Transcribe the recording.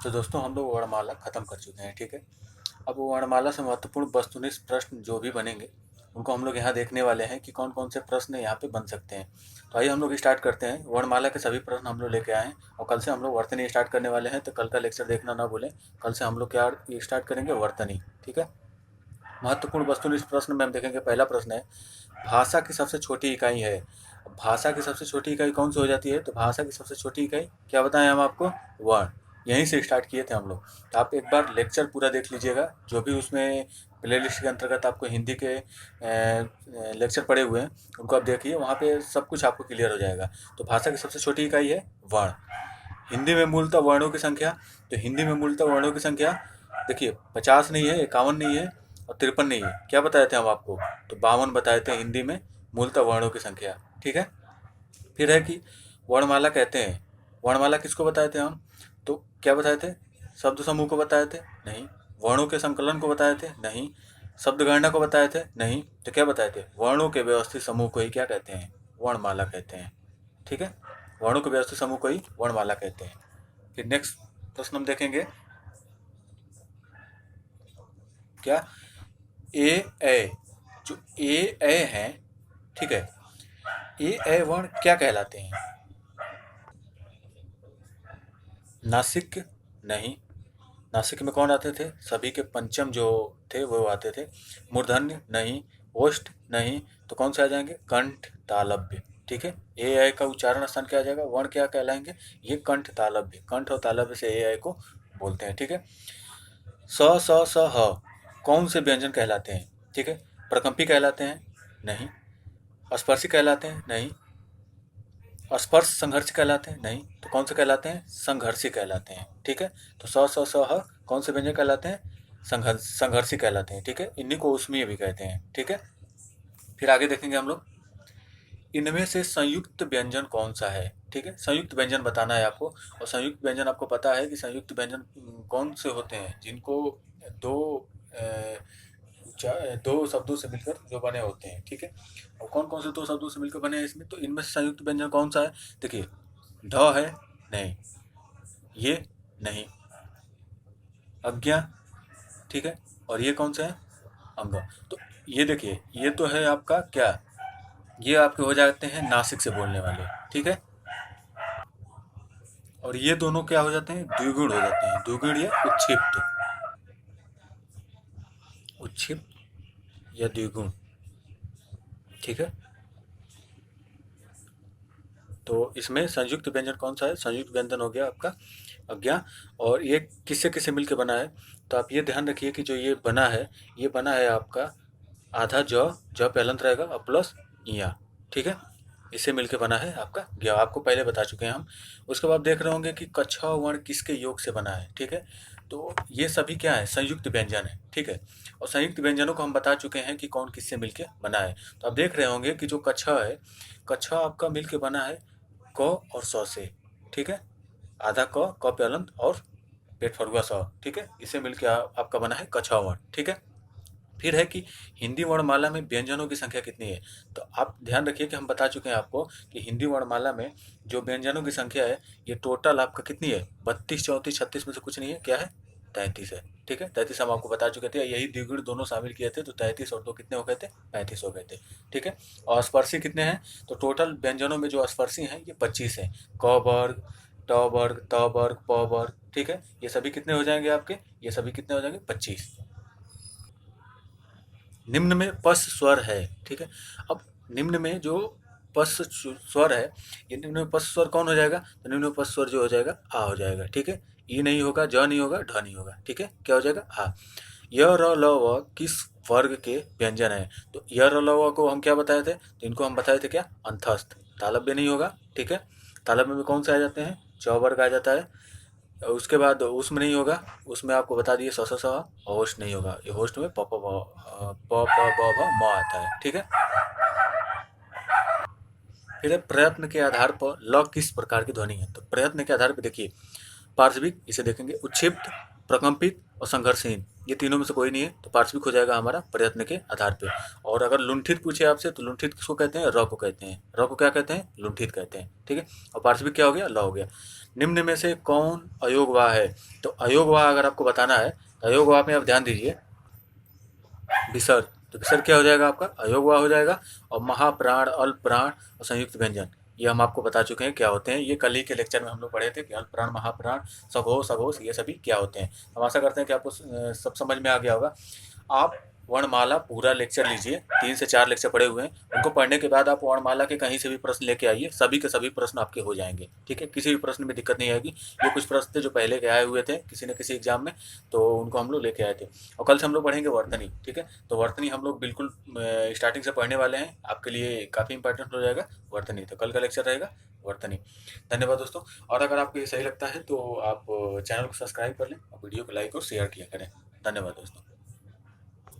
तो दोस्तों हम लोग वर्णमाला ख़त्म कर चुके हैं, ठीक है। अब वो वर्णमाला से महत्वपूर्ण वस्तुनिष्ठ प्रश्न जो भी बनेंगे उनको हम लोग यहाँ देखने वाले हैं कि कौन कौन से प्रश्न यहाँ पे बन सकते हैं। तो आइए हम लोग स्टार्ट करते हैं। वर्णमाला के सभी प्रश्न हम लोग लेके आए हैं और कल से हम लोग वर्तनी स्टार्ट करने वाले हैं, तो कल का लेक्चर देखना ना भूलें। कल से हम लोग क्या स्टार्ट करेंगे, वर्तनी, ठीक है। महत्वपूर्ण वस्तुनिष्ठ प्रश्न में हम देखेंगे, पहला प्रश्न है, भाषा की सबसे छोटी इकाई है। भाषा की सबसे छोटी इकाई कौन सी हो जाती है? तो भाषा की सबसे छोटी इकाई क्या बताएं हम आपको? वर्ण। यहीं से स्टार्ट किए थे हम लोग। तो आप एक बार लेक्चर पूरा देख लीजिएगा, जो भी उसमें प्लेलिस्ट के अंतर्गत आपको हिंदी के लेक्चर पड़े हुए हैं उनको आप देखिए, वहाँ पे सब कुछ आपको क्लियर हो जाएगा। तो भाषा की सबसे छोटी इकाई है वर्ण। हिंदी में मूलतः वर्णों की संख्या, तो हिंदी में मूलतः वर्णों की संख्या देखिए 50 नहीं है, 51 नहीं है और 53 नहीं है। क्या बताए थे हम आपको? तो 52 बताए थे हिंदी में मूलतः वर्णों की संख्या, ठीक है। फिर है कि वर्णमाला कहते हैं। वर्णमाला किसको बताए थे हम? तो क्या बताए थे? शब्द समूह को बताए थे? नहीं। वर्णों के संकलन को बताए थे? नहीं। शब्द गणना को बताए थे? नहीं। तो क्या बताए थे? वर्णों के व्यवस्थित समूह को ही क्या कहते हैं? वर्णमाला कहते हैं, ठीक है। वर्णों के व्यवस्थित समूह को ही वर्णमाला कहते हैं। फिर नेक्स्ट प्रश्न हम देखेंगे, क्या ए ए, जो ए ए हैं, ठीक है, ए ए वर्ण क्या कहलाते हैं? नासिक? नहीं। नासिक में कौन आते थे? सभी के पंचम जो थे वो आते थे। मूर्धन्य? नहीं। ओष्ठ? नहीं। तो कौन से आ जाएंगे? कंठ, तालव्य, ठीक है। ए ऐ का उच्चारण स्थान क्या आ जाएगा? वर्ण क्या कहलाएंगे? ये कंठ तालव्य। कंठ और तालव्य से ए ऐ को बोलते हैं, ठीक है। स स स ह कौन से व्यंजन कहलाते हैं? ठीक है। प्रकंपी कहलाते हैं? नहीं। स्पर्शी कहलाते हैं? नहीं। स्पर्श संघर्ष कहलाते हैं? नहीं। तो कौन से कहलाते हैं? संघर्षी कहलाते हैं, ठीक है। तो स स स ह कौन से व्यंजन कहलाते हैं? संघर्षी कहलाते हैं, ठीक है। इन्हीं को ऊष्मीय भी कहते हैं, ठीक है। फिर आगे देखेंगे हम लोग, इनमें से संयुक्त व्यंजन कौन सा है? ठीक है, संयुक्त व्यंजन बताना है आपको। और संयुक्त व्यंजन आपको पता है कि संयुक्त व्यंजन कौन से होते हैं? जिनको दो दो शब्दों से मिलकर जो बने होते हैं, ठीक है। और कौन कौन से दो शब्दों से मिलकर बने हैं इसमें? तो इनमें से संयुक्त व्यंजन कौन सा है? देखिए, ढ है? नहीं। ये? नहीं। अज्ञा, ठीक है। और ये कौन सा है? अंग। तो ये देखिए, ये तो है आपका क्या, ये आपके हो जाते हैं नासिक से बोलने वाले, ठीक है। और ये दोनों क्या हो जाते हैं? द्विगुण हो जाते हैं। द्विगुण या उच्छिप्त, उच्छिप्त या द्विगुण, ठीक है। तो इसमें संयुक्त व्यंजन कौन सा है? संयुक्त व्यंजन हो गया आपका अज्ञा। और ये किससे किससे मिलकर बना है? तो आप ये ध्यान रखिए कि जो ये बना है, ये बना है आपका आधा ज पे हलंत रहेगा और प्लस इया, ठीक है। इससे मिलके बना है आपका ज्ञ। आपको पहले बता चुके हैं हम। उसके बाद देख रहे होंगे कि कछा वर्ण किसके योग से बना है, ठीक है। तो ये सभी क्या है? संयुक्त व्यंजन है, ठीक है। और संयुक्त व्यंजनों को हम बता चुके हैं कि कौन किससे मिलके बना है। तो आप देख रहे होंगे कि जो कछा है, कछा आपका मिलके बना है क और स से, ठीक है। आधा क पे हलंत और पेट फरुआ स, ठीक है। इससे मिलके आपका बना है कछा वर्ण, ठीक है। फिर है कि हिंदी वर्णमाला में व्यंजनों की संख्या कितनी है? तो आप ध्यान रखिए कि हम बता चुके हैं आपको कि हिंदी वर्णमाला में जो व्यंजनों की संख्या है, ये टोटल आपका कितनी है? 32, 34, 36 में से कुछ नहीं है, क्या है? 33 है, ठीक है। 33 हम आपको बता चुके थे, यही द्विगुण दोनों शामिल किए थे, तो 33 और 2 कितने हो गए थे? 35 हो गए थे, ठीक है। और स्पर्शी कितने हैं? तो टोटल व्यंजनों में जो स्पर्शी हैं ये 25 हैं। क वर्ग, ट वर्ग, त वर्ग, प वर्ग, ठीक है। ये सभी कितने हो जाएंगे आपके? ये सभी कितने हो जाएंगे? 25। निम्न में पस स्वर है, ठीक है। अब निम्न में जो पस स्वर है, ये निम्न में पस स्वर कौन हो जाएगा? तो निम्न में पस स्वर जो हो जाएगा आ हो जाएगा, ठीक है। ई नहीं होगा, ज नहीं होगा, ढ नहीं होगा, ठीक है। क्या हो जाएगा? आ। य र ल व किस वर्ग के व्यंजन है? तो य र ल व को हम क्या बताए थे? तो इनको हम बताए थे क्या? अंतस्थ। तालव्य नहीं होगा, ठीक है। तालव्य में कौन से आ जाते हैं? च वर्ग आ जाता है। उसके बाद उसमें नहीं होगा, उसमें आपको बता दिए स स स। और होस्ट नहीं होगा, ये होस्ट में प प ब भ म आता है, ठीक है। फिर है प्रयत्न के आधार पर ल किस प्रकार की ध्वनि है? तो प्रयत्न के आधार पर देखिए, पार्श्विक इसे देखेंगे, उच्छिप्त, प्रकंपित और संघर्षहीन। ये तीनों में से कोई नहीं है, तो पार्श्विक हो जाएगा हमारा प्रयत्न के आधार पे। और अगर लुंठित पूछे आपसे, तो लुंठित किसको कहते हैं? र को कहते हैं। र को क्या कहते हैं? लुंठित कहते हैं। ठीक है, और पार्श्विक क्या हो गया? ल हो गया। निम्न में से कौन अयोगवाह है? तो अयोगवाह अगर आपको बताना है, तो अयोगवाह में आप ध्यान दीजिए, विसर्ग, तो विसर्ग क्या हो जाएगा आपका? अयोगवाह हो जाएगा। और महाप्राण, अल्प प्राण और संयुक्त व्यंजन, ये हम आपको बता चुके हैं क्या होते हैं। ये कल ही के लेक्चर में हम लोग पढ़े थे कि अल्प प्राण, महाप्राण, सघोष, अघोष, ये सभी क्या होते हैं। हम आशा करते हैं कि आपको सब समझ में आ गया होगा। आप वर्णमाला पूरा लेक्चर लीजिए, 3 से 4 लेक्चर पढ़े हुए हैं, उनको पढ़ने के बाद आप वर्णमाला के कहीं से भी प्रश्न लेके आइए, सभी के सभी प्रश्न आपके हो जाएंगे। ठीक है, किसी भी प्रश्न में दिक्कत नहीं आएगी। ये कुछ प्रश्न थे जो पहले के आए हुए थे किसी न किसी एग्जाम में, तो उनको हम लोग लेके आए थे। और कल से हम लोग पढ़ेंगे वर्तनी। ठीक है, तो वर्तनी हम लोग बिल्कुल स्टार्टिंग से पढ़ने वाले हैं, आपके लिए काफ़ी इंपॉर्टेंट हो जाएगा वर्तनी। तो कल का लेक्चर रहेगा वर्तनी। धन्यवाद दोस्तों। और अगर आपको ये सही लगता है तो आप चैनल को सब्सक्राइब कर लें और वीडियो को लाइक और शेयर किया करें। धन्यवाद दोस्तों।